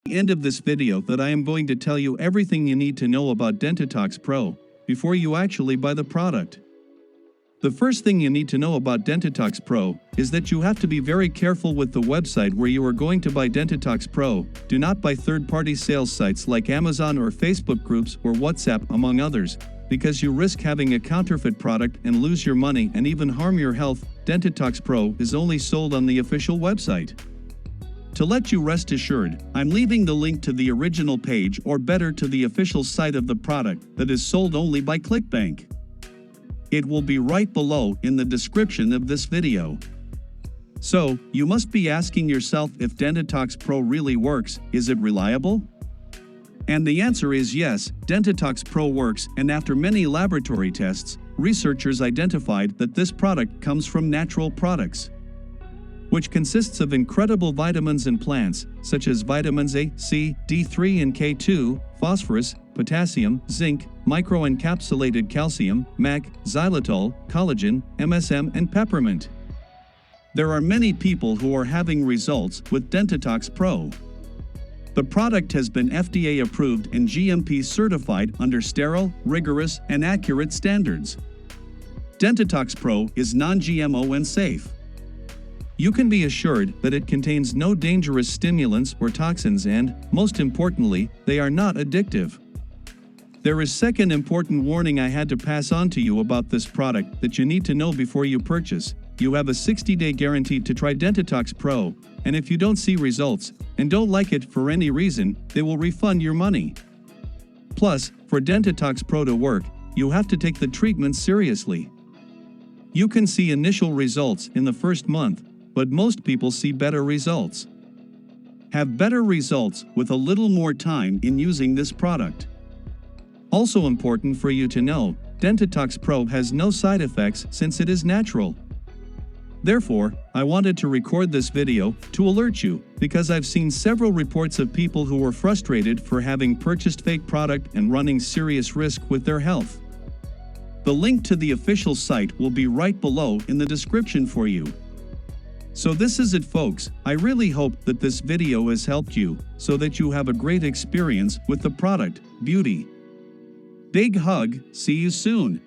the end of this video that I am going to tell you everything you need to know about Dentitox Pro before you actually buy the product. The first thing you need to know about Dentitox Pro is that you have to be very careful with the website where you are going to buy Dentitox Pro. Do not buy third-party sales sites like Amazon or Facebook groups or WhatsApp, among others, because you risk having a counterfeit product and lose your money and even harm your health. Dentitox Pro is only sold on the official website. To let you rest assured, I'm leaving the link to the original page, or better to the official site of the product that is sold only by ClickBank. It will be right below in the description of this video. So, you must be asking yourself if Dentitox Pro really works. Is it reliable? And the answer is yes, Dentitox Pro works, and after many laboratory tests, researchers identified that this product comes from natural products, which consists of incredible vitamins and plants, such as vitamins A, C, D3 and K2, phosphorus, potassium, zinc, microencapsulated calcium, mag, xylitol, collagen, MSM and peppermint. There are many people who are having results with Dentitox Pro. The product has been FDA approved and GMP certified under sterile, rigorous, and accurate standards. Dentitox Pro is non-GMO and safe. You can be assured that it contains no dangerous stimulants or toxins and, most importantly, they are not addictive. There is second important warning I had to pass on to you about this product that you need to know before you purchase. You have a 60-day guarantee to try Dentitox Pro, and if you don't see results and don't like it for any reason, they will refund your money. Plus, for Dentitox Pro to work, you have to take the treatment seriously. You can see initial results in the first month, but most people see better results. Have better results with a little more time in using this product. Also important for you to know, Dentitox Pro has no side effects since it is natural. Therefore, I wanted to record this video to alert you, because I've seen several reports of people who were frustrated for having purchased fake product and running serious risk with their health. The link to the official site will be right below in the description for you. So this is it, folks. I really hope that this video has helped you so that you have a great experience with the product. Beauty. Big hug. See you soon.